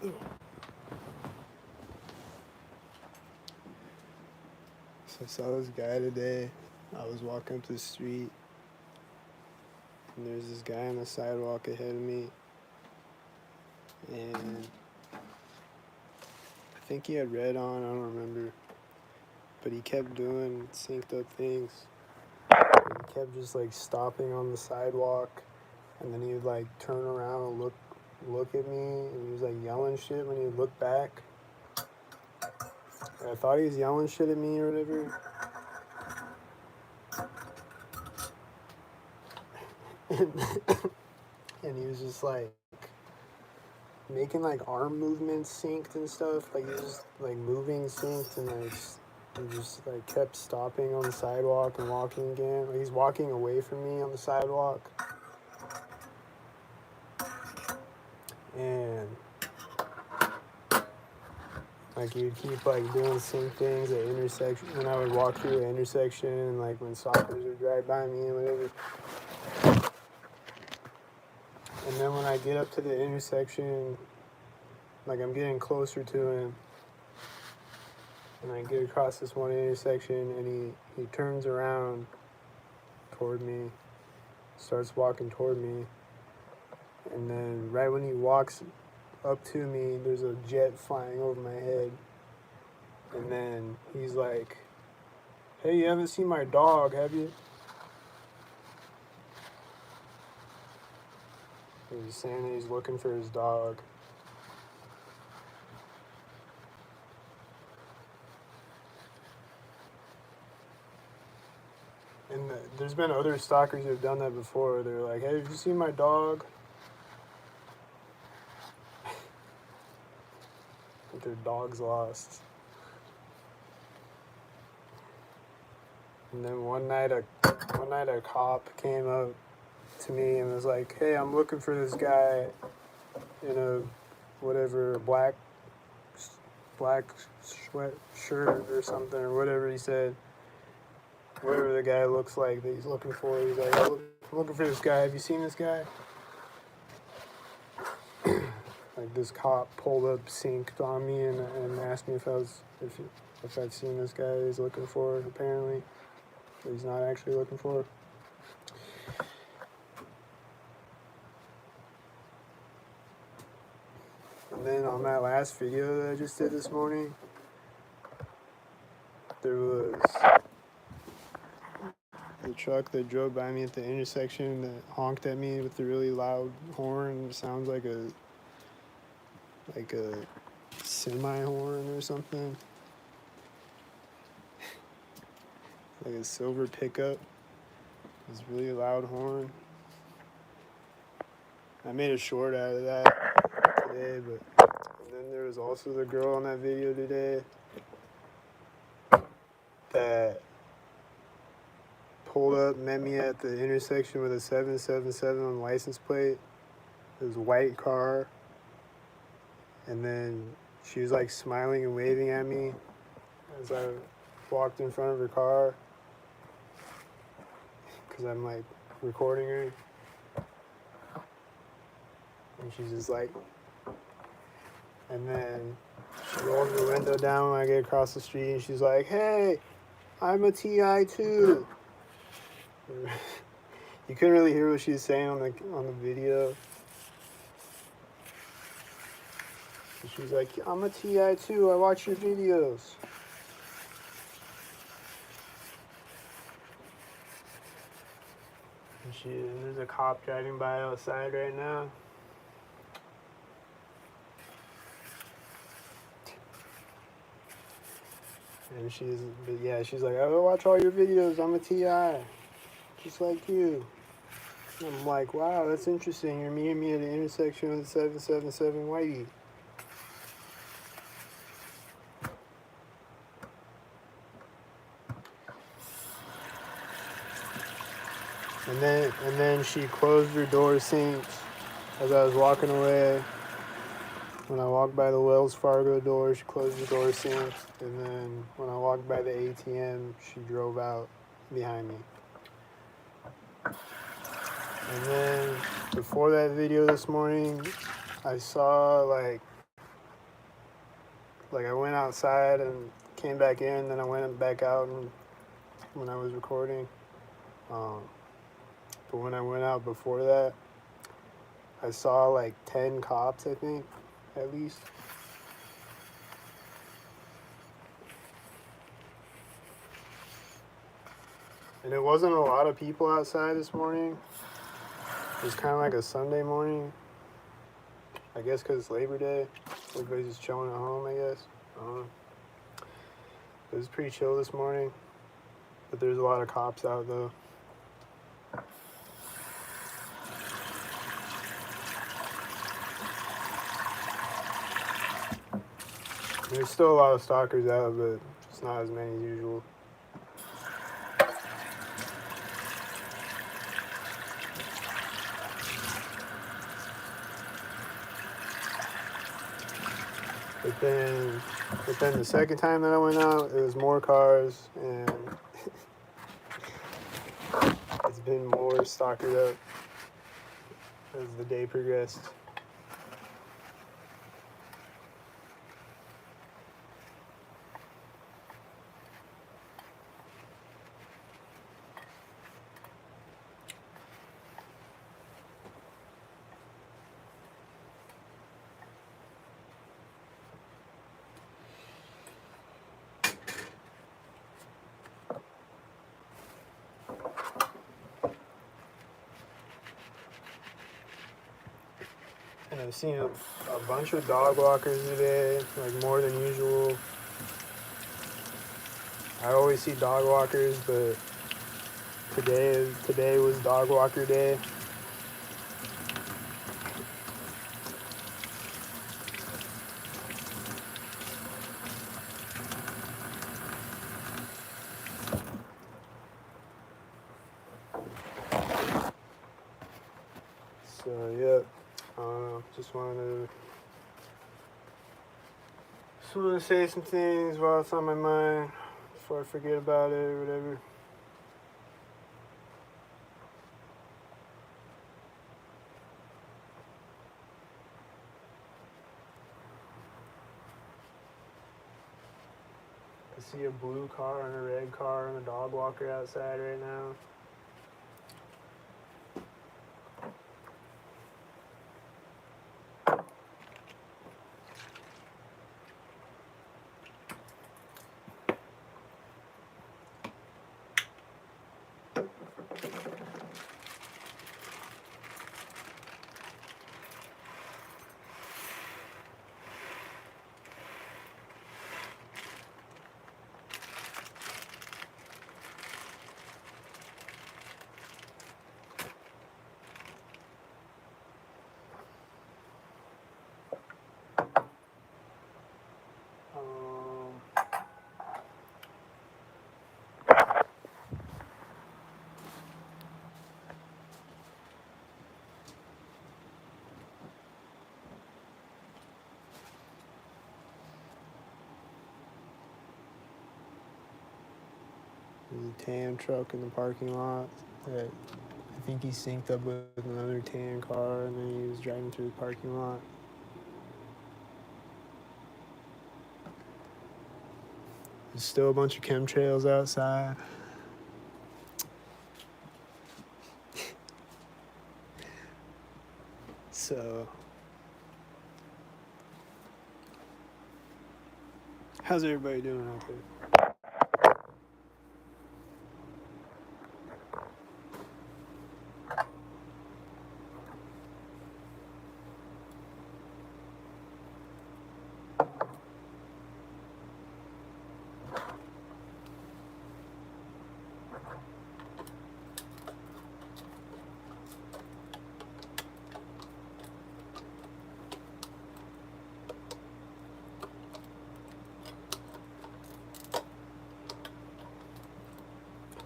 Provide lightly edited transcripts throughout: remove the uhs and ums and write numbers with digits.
So I saw this guy today. I was walking up the street, and there's this guy on the sidewalk ahead of me, and I think he had red on, I don't remember, but he kept doing synced up things. He kept just like stopping on the sidewalk, and then he would like turn around and look at me, and he was like yelling shit when he would look back. And I thought he was yelling shit at me or whatever. And he was just like making like arm movements synced and stuff. Like he was just like moving synced, and like he just like kept stopping on the sidewalk and walking again. Like he's walking away from me on the sidewalk. And like he would keep like doing sync things at intersection when I would walk through the intersection, and like when stalkers would drive by me and whatever. And then when I get up to the intersection, like I'm getting closer to him, and I get across this one intersection, and he turns around toward me, starts walking toward me, and then right when he walks up to me, there's a jet flying over my head, and then he's like, "Hey, you haven't seen my dog, have you?" He's saying that he's looking for his dog. And there's been other stalkers who have done that before. They're like, "Hey, have you seen my dog?" But their dog's lost. And then one night a cop came up to me and was like, "Hey, I'm looking for this guy in a whatever black sweatshirt or something, or whatever he said. Whatever the guy looks like that he's looking for." He's like, "I'm looking for this guy. Have you seen this guy?" Like this cop pulled up synced on me and asked me if I've seen this guy he's looking for, apparently. But he's not actually looking for. And then on that last video that I just did this morning, there was the truck that drove by me at the intersection that honked at me with the really loud horn. It sounds like a semi horn or something. Like a silver pickup. This really loud horn. I made a short out of that today, and then there was also the girl on that video today that pulled up, met me at the intersection with a 777 on the license plate. It was a white car, and then she was like smiling and waving at me as I walked in front of her car, because I'm like recording her, and she's just like, and then she rolls the window down when I get across the street, and she's like, "Hey, I'm a TI too." You couldn't really hear what she was saying on the video. She was like, "I'm a TI too. I watch your videos." And there's a cop driving by outside right now. And she's like, "I watch all your videos. I'm a TI, just like you." And I'm like, "Wow, that's interesting. You're meeting me at the intersection with 777 Whitey." And then she closed her door synced as I was walking away. When I walked by the Wells Fargo door, she closed the door synced. And then when I walked by the ATM, she drove out behind me. And then before that video this morning, I saw like like I went outside and came back in, then I went back out and when I was recording. But when I went out before that, I saw like 10 cops, I think, at least. And it wasn't a lot of people outside this morning. It was kind of like a Sunday morning. I guess because it's Labor Day. Everybody's just chilling at home, I guess. It was pretty chill this morning. But there's a lot of cops out, though. There's still a lot of stalkers out, but just not as many as usual. But then the second time that I went out, it was more cars, and it's been more stalkered up as the day progressed. And I've seen a bunch of dog walkers today, like more than usual. I always see dog walkers, but today was dog walker day. So yeah, just wanted to say some things while it's on my mind before I forget about it or whatever. I see a blue car and a red car and a dog walker outside right now. There's a tan truck in the parking lot that I think he synced up with another tan car, and then he was driving through the parking lot. There's still a bunch of chemtrails outside. So, how's everybody doing out there?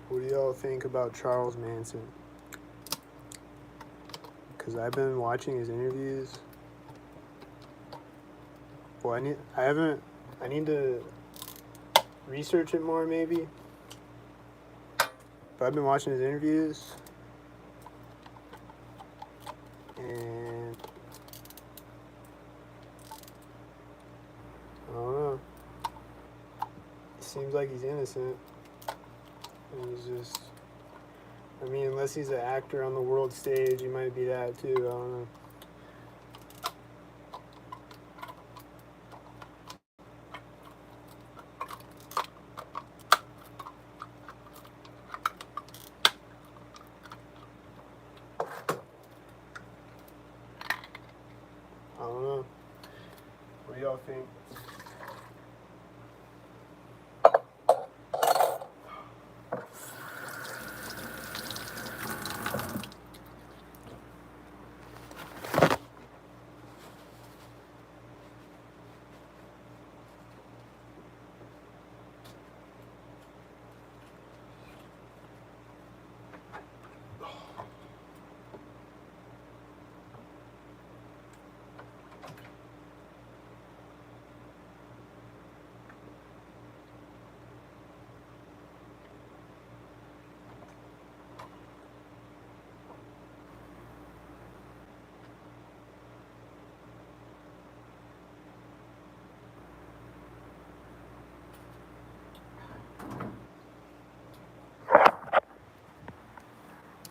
What do y'all think about Charles Manson? Because I've been watching his interviews. Well, I need to research it more maybe. But I've been watching his interviews. And I don't know. seems like he's innocent. And he's just, I mean, unless he's an actor on the world stage, he might be that too. I don't know. I don't know. What do y'all think?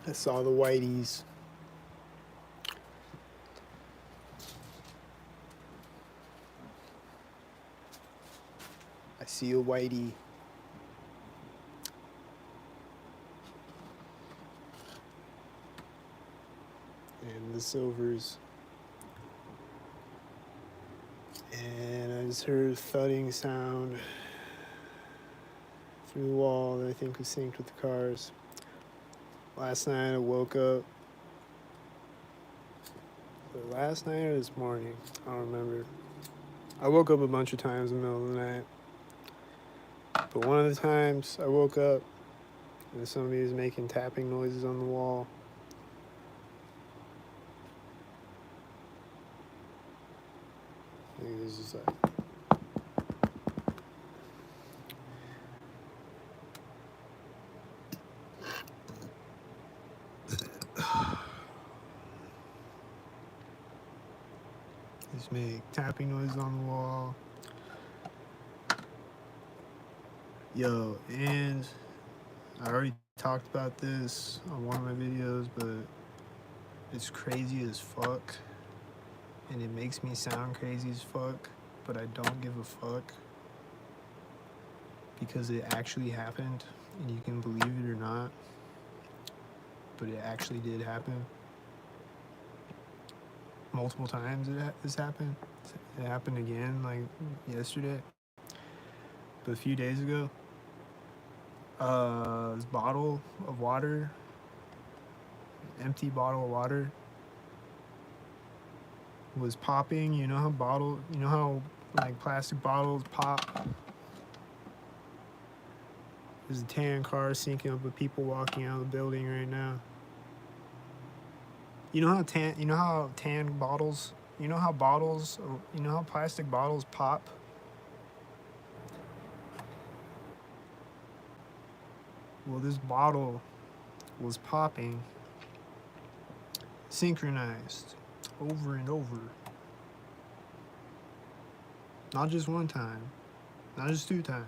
I saw the whiteys. I see a whitey. And the silvers. And I just heard a thudding sound through the wall that I think was synced with the cars. Last night I woke up. Last night or this morning? I don't remember. I woke up a bunch of times in the middle of the night. But one of the times I woke up and somebody was making tapping noises on the wall. And it was just like... Just make tapping noises on the wall. Yo, and I already talked about this on one of my videos, but it's crazy as fuck. And it makes me sound crazy as fuck, but I don't give a fuck. Because it actually happened, and you can believe it or not, but it actually did happen. Multiple times this happened. It happened again, like yesterday. But a few days ago, this bottle of water, empty bottle of water, was popping. You know how like plastic bottles pop? There's a tan car sinking up with people walking out of the building right now. You know how tan bottles, you know how plastic bottles pop? Well, this bottle was popping, synchronized, over and over. Not just one time, not just 2 times.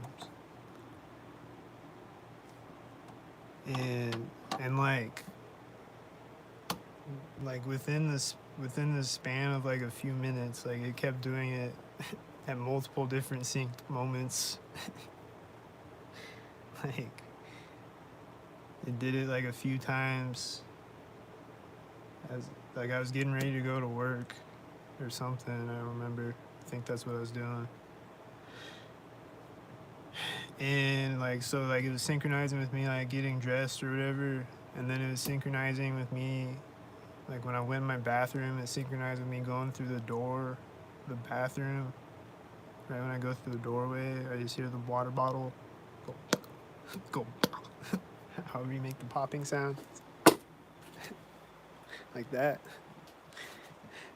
And like within the span of like a few minutes, like it kept doing it at multiple different sync moments. Like it did it like a few times as like I was getting ready to go to work or something. I don't remember. I think that's what I was doing. And like so like it was synchronizing with me like getting dressed or whatever, and then it was synchronizing with me like when I went in my bathroom. It synchronized with me going through the door, the bathroom. Right when I go through the doorway, I just hear the water bottle go however you make the popping sound. Like that.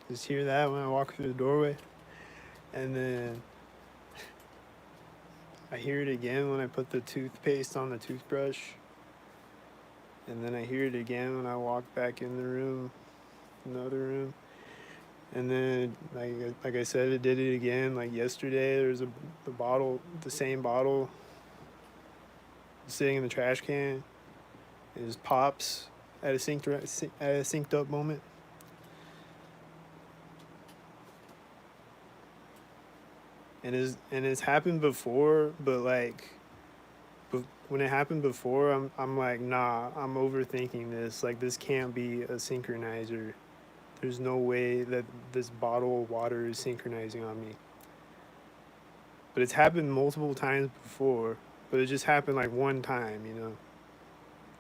Just hear that when I walk through the doorway. And then I hear it again when I put the toothpaste on the toothbrush. And then I hear it again when I walk back in the room, in the other room. And then, like I said, it did it again. Like yesterday, there was the same bottle sitting in the trash can. It just pops at a synced up moment. And it's happened before, but like, when it happened before, I'm like, nah, I'm overthinking this. Like, this can't be a synchronizer. There's no way that this bottle of water is synchronizing on me. But it's happened multiple times before, but it just happened like one time, you know?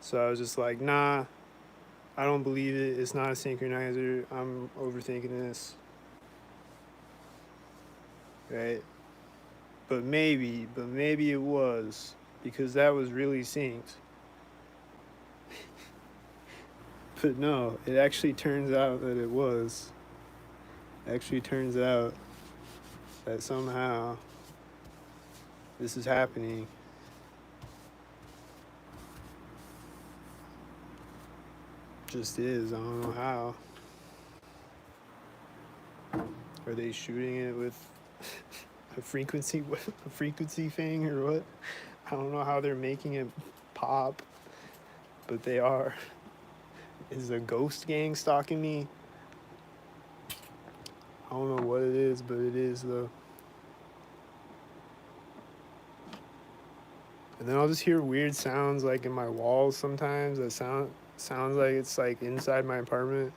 So I was just like, nah, I don't believe it. It's not a synchronizer. I'm overthinking this. Right? But maybe it was, because that was really synced. But no, it actually turns out that it was. It actually turns out that somehow this is happening. Just is. I don't know how. Are they shooting it with a frequency thing or what? I don't know how they're making it pop, but they are. Is a ghost gang stalking me? I don't know what it is, but it is though. And then I'll just hear weird sounds like in my walls sometimes. That sounds like it's like inside my apartment.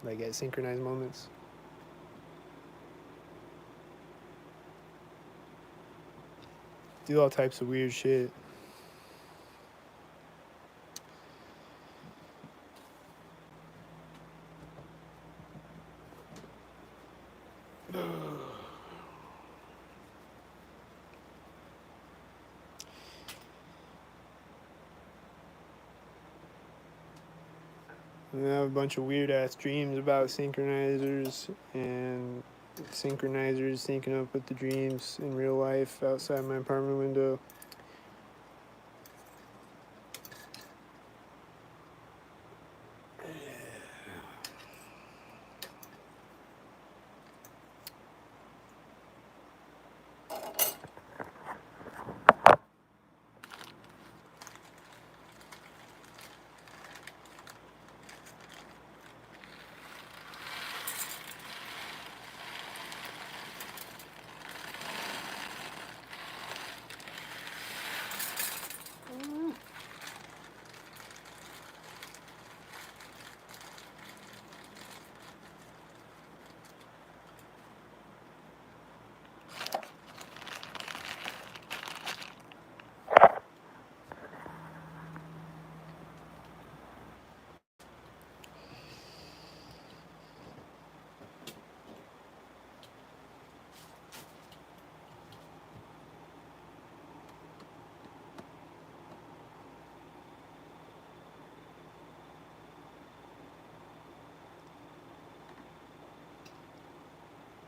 Like at synchronized moments. Do all types of weird shit. And I have a bunch of weird ass dreams about synchronizers and synchronizers syncing up with the dreams in real life outside my apartment window.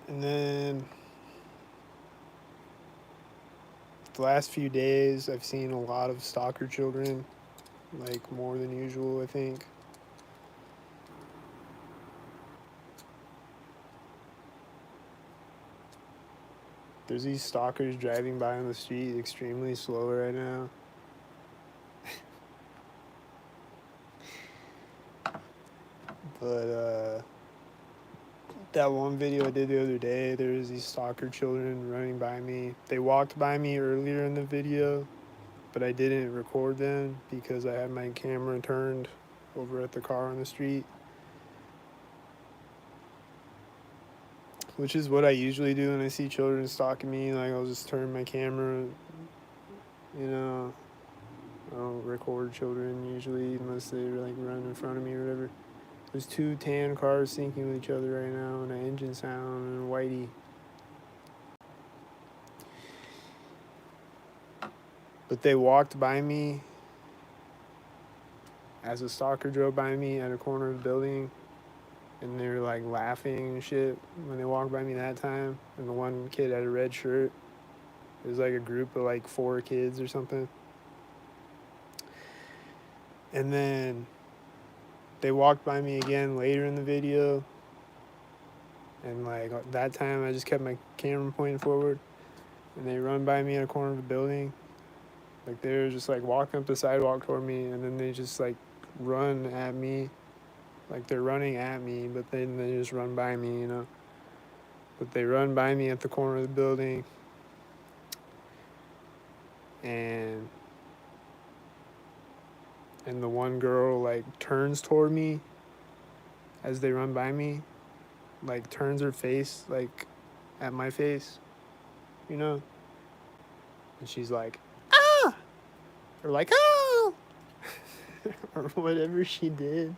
And then the last few days, I've seen a lot of stalker children, like more than usual, I think. There's these stalkers driving by on the street extremely slow right now. But that one video I did the other day, there was these stalker children running by me. They walked by me earlier in the video, but I didn't record them because I had my camera turned over at the car on the street. Which is what I usually do when I see children stalking me. Like, I'll just turn my camera, you know. I don't record children usually unless they like run in front of me or whatever. There's two tan cars syncing with each other right now, and an engine sound and a whitey. But they walked by me as a stalker drove by me at a corner of the building, and they were like laughing and shit when they walked by me that time. And the one kid had a red shirt. It was like a group of like 4 kids or something. And then they walked by me again later in the video, and like that time I just kept my camera pointing forward. and they run by me in a corner of the building. Like they're just like walking up the sidewalk toward me, and then they just like run at me, like they're running at me, but then they just run by me, you know. But they run by me at the corner of the building, and the one girl like turns toward me as they run by me, like turns her face like at my face, you know, and she's like, ah, or like, oh, or whatever she did.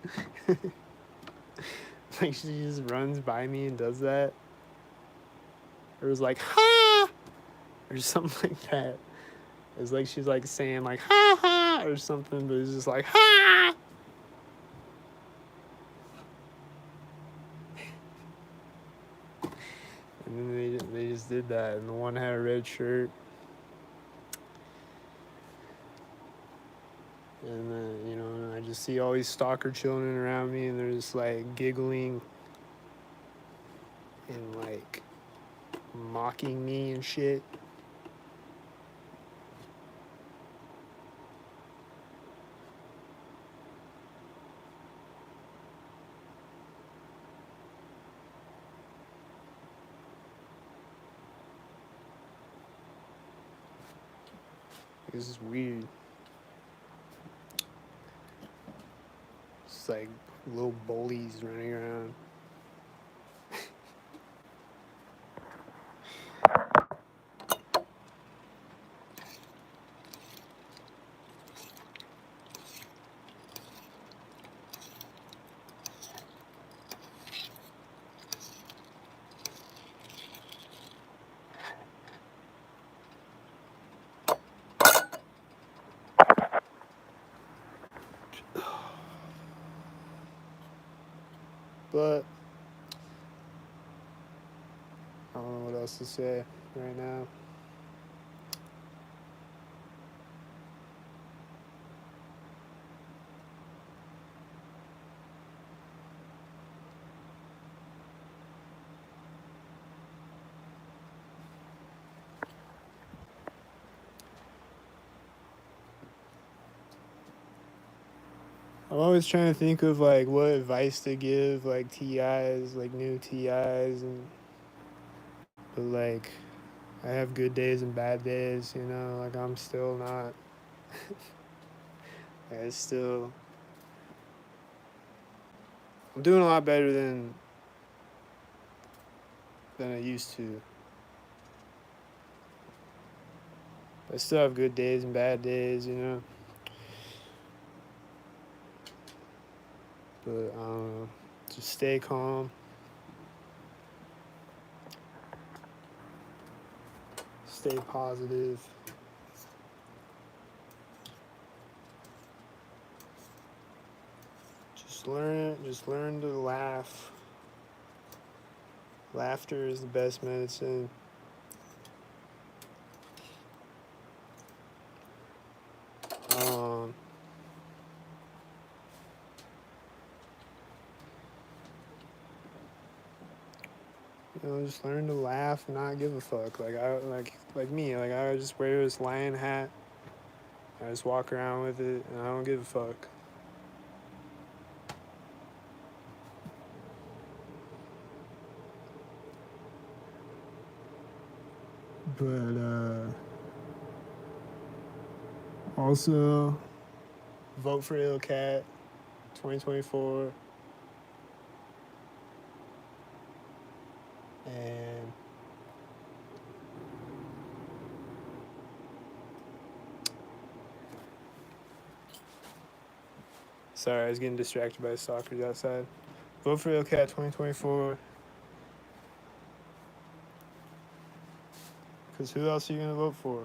Like she just runs by me and does that, or was like, ha, or something like that. It's like she's like saying like ha ha or something, but it's just like ha. And then they just did that, and the one had a red shirt, and then, you know, I just see all these stalker children around me, and they're just like giggling and like mocking me and shit. This is weird. It's like little bullies running around. But I don't know what else to say right now. I'm always trying to think of like what advice to give like TIs, like new TIs, and but like I have good days and bad days, you know. Like I'm still not. I still. I'm doing a lot better than I used to. I still have good days and bad days, you know. But just stay calm. Stay positive. Just learn to laugh. Laughter is the best medicine. You know, just learn to laugh and not give a fuck. Like me, like I just wear this lion hat. I just walk around with it, and I don't give a fuck. But also vote for Ill Cat 2024. And sorry, I was getting distracted by the stalkers outside. Vote for Ill Cat 2024. Because who else are you going to vote for?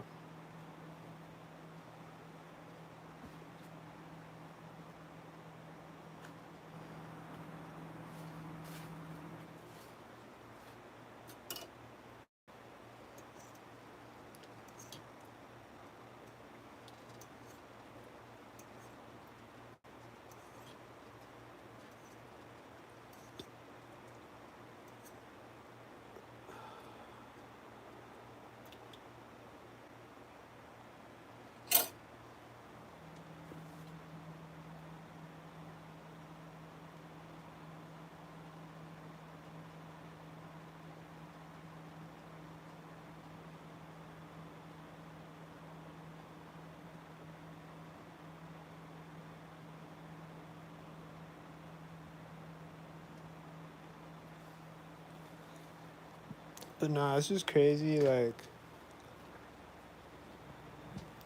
But nah, it's just crazy. Like,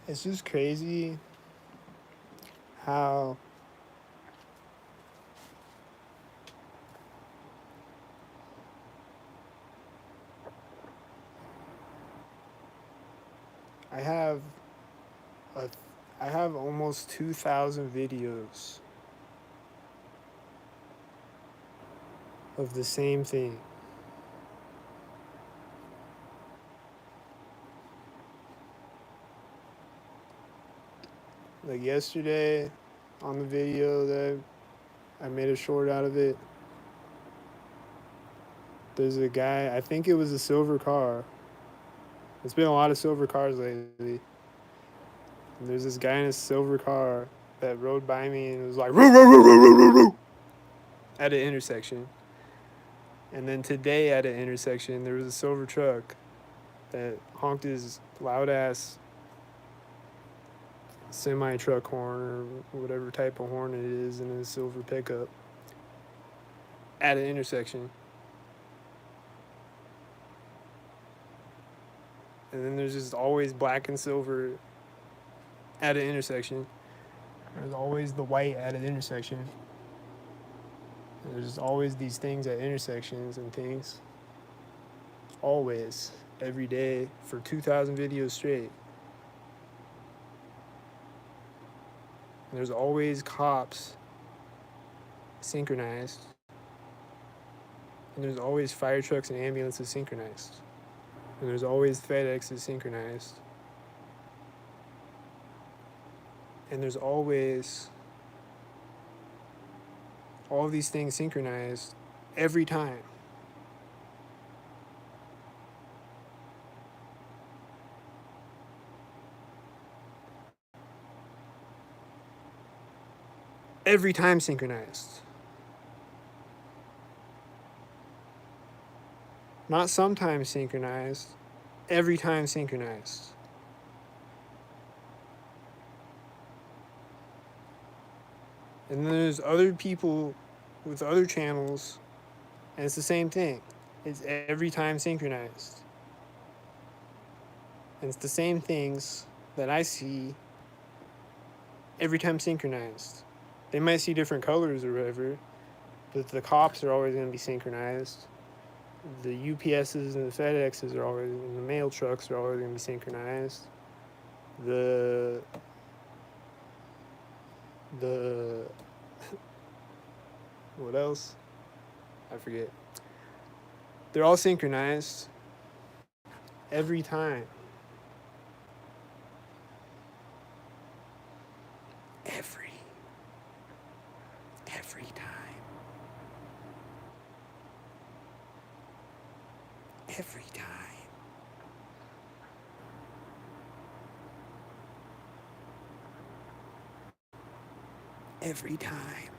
it's just crazy how I have a, I have almost 2,000 videos of the same thing. Like yesterday, on the video that I made a short out of it, there's a guy, I think it was a silver car. It's been a lot of silver cars lately. And there's this guy in a silver car that rode by me and was like, "Roo, roo, roo, roo, roo, roo, roo," at an intersection. And then today at an intersection, there was a silver truck that honked his loud ass semi truck horn or whatever type of horn it is in a silver pickup at an intersection. And then there's just always black and silver at an intersection. There's always the white at an intersection. And there's always these things at intersections and things. Always, every day, for 2,000 videos straight. And there's always cops synchronized. And there's always fire trucks and ambulances synchronized. And there's always FedExes synchronized. And there's always all these things synchronized every time. Every time synchronized. Not sometimes synchronized, every time synchronized. And then there's other people with other channels, and it's the same thing. It's every time synchronized. And it's the same things that I see every time synchronized. They might see different colors or whatever, but the cops are always going to be synchronized. The UPSs and the FedExes are always, and the mail trucks are always going to be synchronized. The what else? I forget. They're all synchronized every time. Every time. Every time. Every time.